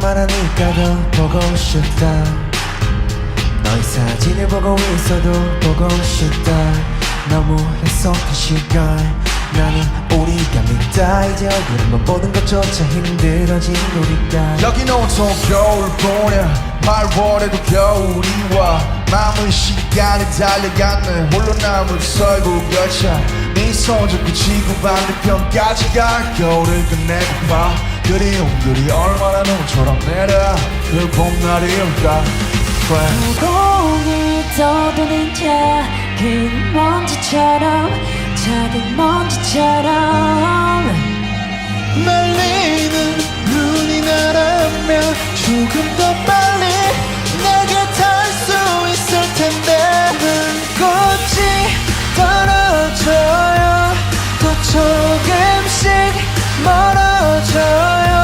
얼마나니까 더 보고 싶다. 너의 사진을 보고 있어도 보고 싶다. 너무 약속한 시간 나는 우리가 믿다. 이제 얼굴만 보는 것조차 힘들어진 우리가. 여긴 온통 겨울뿐이야. 8월에도 겨울이 와. 남은 시간을 달려가네. 홀로 남은 설국 열차. 미소 짓고 지구 반대편까지 가. 겨울을 끝내고파. 그리움들이 얼마나 눈처럼 내려. 그 봄날이 올까. 공을 떠도는 작은 먼지처럼 작은 먼지처럼 날리는